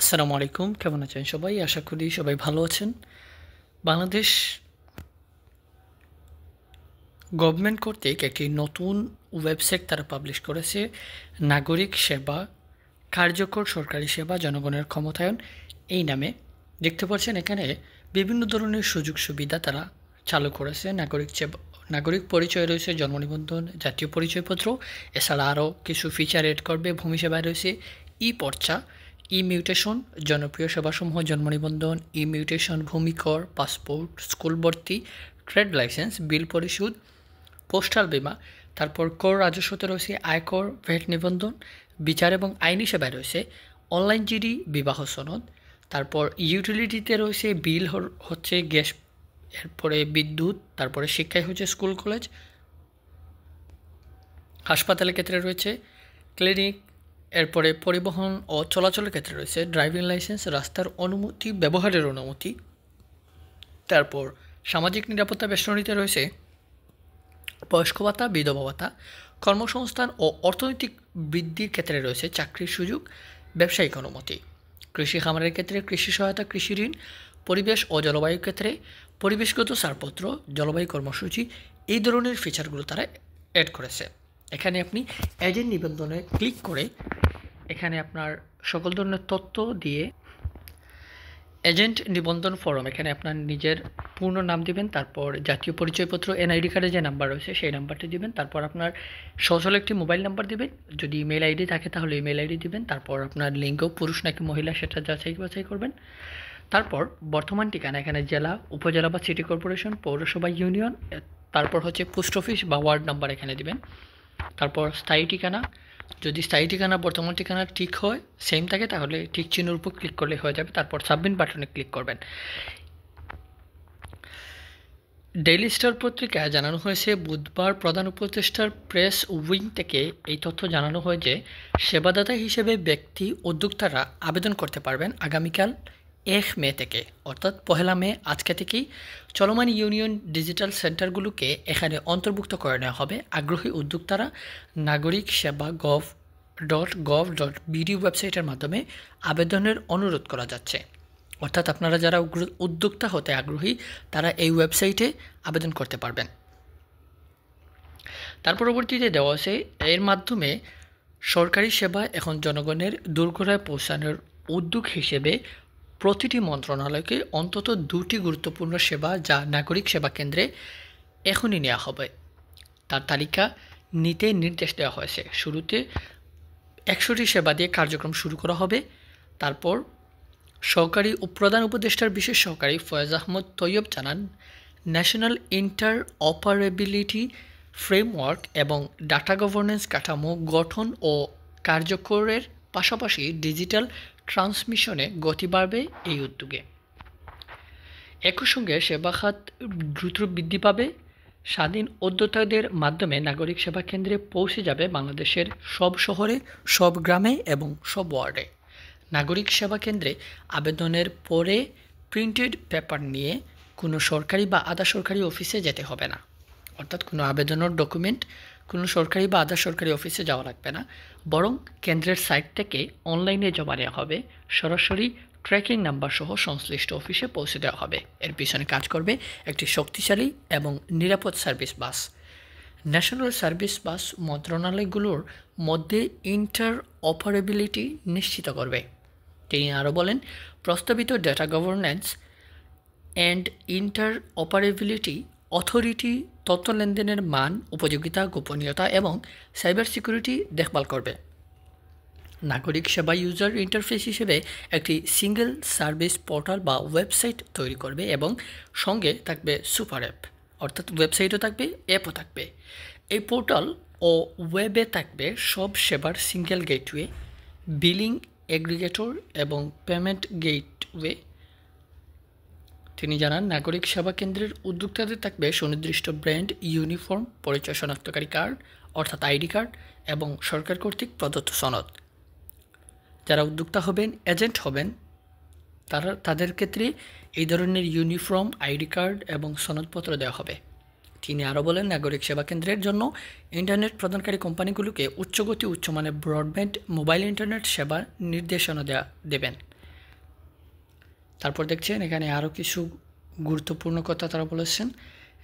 আসসালামু আলাইকুম, কেমন আছেন সবাই? আশা করি সবাই ভালো আছেন। বাংলাদেশ গভর্নমেন্ট কর্তৃক একটি নতুন ওয়েবসাইট তারা পাবলিশ করেছে, নাগরিক সেবা, কার্যকর সরকারি সেবা, জনগণের ক্ষমতায়ন এই নামে। দেখতে পাচ্ছেন এখানে বিভিন্ন ধরনের সুযোগ সুবিধা তারা চালু করেছে। নাগরিক পরিচয় রয়েছে, জন্ম নিবন্ধন, জাতীয় পরিচয়পত্র, এছাড়া আরও কিছু ফিচার এড করবে। ভূমি সেবায় রয়েছে ই পর্চা, ই মিউটেশন, জনপ্রিয় সেবাসমূহ জন্ম নিবন্ধন, ই মিউটেশন, ভূমিকর, পাসপোর্ট, স্কুল ভর্তি, ট্রেড লাইসেন্স, বিল পরিশোধ, পোস্টাল বীমা। তারপর কর রাজস্বতে রয়েছে আয়কর, ভ্যাট নিবন্ধন, বিচার এবং আইনি সেবায় রয়েছে অনলাইন জিডি, বিবাহ সনদ। তারপর ইউটিলিটিতে রয়েছে বিল হচ্ছে গ্যাস, এরপরে বিদ্যুৎ, তারপরে শিক্ষায় হচ্ছে স্কুল কলেজ, হাসপাতালের ক্ষেত্রে রয়েছে ক্লিনিক, এরপরে পরিবহন ও চলাচলের ক্ষেত্রে রয়েছে ড্রাইভিং লাইসেন্স, রাস্তার অনুমতি, ব্যবহারের অনুমতি। তারপর সামাজিক নিরাপত্তা বেষ্টনীতে রয়েছে বয়স্ক ভাতা, বিধবা ভাতা, কর্মসংস্থান ও অর্থনৈতিক বৃদ্ধির ক্ষেত্রে রয়েছে চাকরির সুযোগ, ব্যবসায়িক অনুমতি। কৃষি খামারের ক্ষেত্রে কৃষি সহায়তা, কৃষি ঋণ, পরিবেশ ও জলবায়ুর ক্ষেত্রে পরিবেশগত ছাড়পত্র, জলবায়ু কর্মসূচি, এই ধরনের ফিচারগুলো তারা অ্যাড করেছে। এখানে আপনি এজেন্ট নিবন্ধনে ক্লিক করে এখানে আপনার সকল ধরনের তথ্য দিয়ে এজেন্ট নিবন্ধন ফরম, এখানে আপনার নিজের পূর্ণ নাম দিবেন, তারপর জাতীয় পরিচয়পত্র এনআইডি কার্ডে যে নাম্বার রয়েছে সেই নাম্বারটি দিবেন, তারপর আপনার সচল একটি মোবাইল নাম্বার দিবেন, যদি ইমেল আইডি থাকে তাহলে ইমেল আইডি দিবেন, তারপর আপনার লিঙ্গ পুরুষ নাকি মহিলা সেটা যাচাই বাছাই করবেন। তারপর বর্তমান ঠিকানা, এখানে জেলা, উপজেলা বা সিটি কর্পোরেশন, পৌরসভা, ইউনিয়ন, তারপর হচ্ছে পোস্ট অফিস বা ওয়ার্ড নাম্বার এখানে দিবেন। তারপর স্থায়ী ঠিকানা, যদি স্থায়ী ঠিকানা বর্তমান ঠিকানা ঠিক হয়, সেম থাকে, তাহলে ঠিক চিহ্নের উপর ক্লিক করলে হয়ে যাবে। তারপর সাবমিট বাটনে ক্লিক করবেন। ডেইলি স্টার পত্রিকায় জানানো হয়েছে, বুধবার প্রধান উপদেষ্টার প্রেস উইং থেকে এই তথ্য জানানো হয় যে সেবাদাতা হিসেবে ব্যক্তি উদ্যোক্তারা আবেদন করতে পারবেন আগামীকাল 1 মে থেকে, অর্থাৎ 1 মে আজকে থেকেই চলমান ইউনিয়ন ডিজিটাল সেন্টারগুলোকে এখানে অন্তর্ভুক্ত করে নেওয়া হবে। আগ্রহী উদ্যোক্তারা নাগরিক সেবা gov.gov.bd ওয়েবসাইটের মাধ্যমে আবেদনের অনুরোধ করা যাচ্ছে। অর্থাৎ আপনারা যারা উদ্যোক্তা হতে আগ্রহী তারা এই ওয়েবসাইটে আবেদন করতে পারবেন। তার পরবর্তীতে দেওয়া আছে, এর মাধ্যমে সরকারি সেবা এখন জনগণের দোরগোড়ায় পৌঁছানোর উদ্যোগ হিসেবে প্রতিটি মন্ত্রণালয়কে অন্তত 2টি গুরুত্বপূর্ণ সেবা যা নাগরিক সেবা কেন্দ্রে এখনই নেওয়া হবে তার তালিকা নিতে নির্দেশ দেওয়া হয়েছে। শুরুতে 100টি সেবা দিয়ে কার্যক্রম শুরু করা হবে। তারপর সহকারী ও প্রধান উপদেষ্টার বিশেষ সহকারী ফয়েজ আহমদ তৈয়ব জানান, ন্যাশনাল ইন্টার অপারেবিলিটি ফ্রেমওয়ার্ক এবং ডাটা গভর্নেন্স কাঠামো গঠন ও কার্যকরের পাশাপাশি ডিজিটাল ট্রান্সমিশনে গতি বাড়বে এই উদ্যোগে। একই সঙ্গে সেবা খাত দ্রুত বৃদ্ধি পাবে। স্বাধীন উদ্যোক্তাদের মাধ্যমে নাগরিক সেবা কেন্দ্রে পৌঁছে যাবে বাংলাদেশের সব শহরে, সব গ্রামে এবং সব ওয়ার্ডে। নাগরিক সেবা কেন্দ্রে আবেদনের পরে প্রিন্টেড পেপার নিয়ে কোনো সরকারি বা আধা সরকারি অফিসে যেতে হবে না। অর্থাৎ কোনো আবেদনের ডকুমেন্ট কোনো সরকারি বা আধা সরকারি অফিসে যাওয়া লাগবে না, বরং কেন্দ্রের সাইট থেকে অনলাইনে জমা নেওয়া হবে। সরাসরি ট্র্যাকিং নাম্বার সহ সংশ্লিষ্ট অফিসে পৌঁছে দেওয়া হবে। এর পিছনে কাজ করবে একটি শক্তিশালী এবং নিরাপদ সার্ভিস বাস। ন্যাশনাল সার্ভিস বাস মন্ত্রণালয়গুলোর মধ্যে ইন্টার অপারেবিলিটি নিশ্চিত করবে। তিনি আরও বলেন, প্রস্তাবিত data governance and inter operability authority তথ্য লেনদেনের মান, উপযোগিতা, গোপনীয়তা এবং সাইবার সিকিউরিটি দেখভাল করবে। নাগরিক সেবা ইউজার ইন্টারফেস হিসেবে একটি সিঙ্গেল সার্ভিস পোর্টাল বা ওয়েবসাইট তৈরি করবে এবং সঙ্গে থাকবে সুপার অ্যাপ, অর্থাৎ ওয়েবসাইটও থাকবে, অ্যাপও থাকবে। এই পোর্টাল ও ওয়েবে থাকবে সব সেবার সিঙ্গেল গেটওয়ে, বিলিং এগ্রিগেটর এবং পেমেন্ট গেটওয়ে। তিনি জানান, নাগরিক সেবা কেন্দ্রের উদ্যোক্তাদের থাকবে সুনির্দিষ্ট ব্র্যান্ড, ইউনিফর্ম, পরিচয় শনাক্তকারী কার্ড অর্থাৎ আইডি কার্ড এবং সরকার কর্তৃক প্রদত্ত সনদ। যারা উদ্যোক্তা হবেন, এজেন্ট হবেন, তাদের ক্ষেত্রে এই ধরনের ইউনিফর্ম, আইডি কার্ড এবং সনদপত্র দেওয়া হবে। তিনি আরও বলেন, নাগরিক সেবা কেন্দ্রের জন্য ইন্টারনেট প্রদানকারী কোম্পানিগুলোকে উচ্চগতি, উচ্চমানের ব্রডব্যান্ড মোবাইল ইন্টারনেট সেবার নির্দেশনা দেবেন। তারপর দেখছেন এখানে আরও কিছু গুরুত্বপূর্ণ কথা তারা বলেছেন।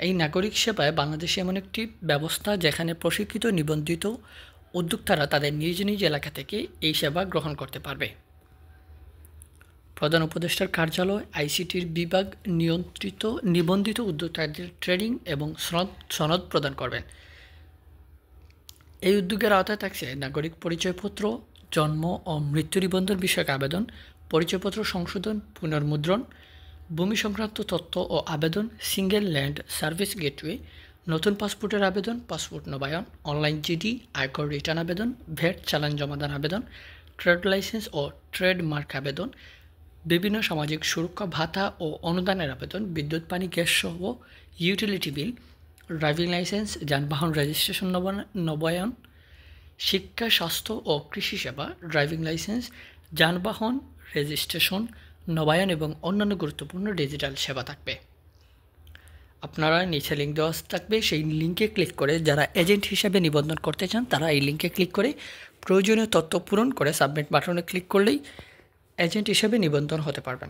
এই নাগরিক সেবায় বাংলাদেশে এমন একটি ব্যবস্থা যেখানে প্রশিক্ষিত নিবন্ধিত উদ্যোক্তারা তাদের নিজ নিজ এলাকা থেকে এই সেবা গ্রহণ করতে পারবে। প্রধান উপদেষ্টার কার্যালয় আইসিটির বিভাগ নিবন্ধিত উদ্যোক্তাদের ট্রেনিং এবং সনদ প্রদান করবেন। এই উদ্যোগের আওতায় থাকছে নাগরিক পরিচয়পত্র, জন্ম ও মৃত্যু নিবন্ধন বিষয়ক আবেদন, পরিচয়পত্র সংশোধন, পুনর্মুদ্রণ, ভূমি সংক্রান্ত তথ্য ও আবেদন, সিঙ্গেল ল্যান্ড সার্ভিস গেটওয়ে, নতুন পাসপোর্টের আবেদন, পাসপোর্ট নবায়ন, অনলাইন জিডি, আয়কর রিটার্ন আবেদন, ভ্যাট চালান জমাদান আবেদন, ট্রেড লাইসেন্স ও ট্রেডমার্ক আবেদন, বিভিন্ন সামাজিক সুরক্ষা ভাতা ও অনুদানের আবেদন, বিদ্যুৎ পানি গ্যাস সহ ইউটিলিটি বিল, ড্রাইভিং লাইসেন্স, যানবাহন রেজিস্ট্রেশন নবায়ন, শিক্ষা, স্বাস্থ্য ও কৃষি সেবা, ড্রাইভিং লাইসেন্স, যানবাহন রেজিস্ট্রেশন নবায়ন এবং অন্যান্য গুরুত্বপূর্ণ ডিজিটাল সেবা থাকবে। আপনারা নিচে লিঙ্ক দেওয়া থাকবে, সেই লিঙ্কে ক্লিক করে যারা এজেন্ট হিসাবে নিবন্ধন করতে চান তারা এই লিঙ্কে ক্লিক করে প্রয়োজনীয় তথ্য পূরণ করে সাবমিট বাটনে ক্লিক করলেই এজেন্ট হিসেবে নিবন্ধন হতে পারবেন।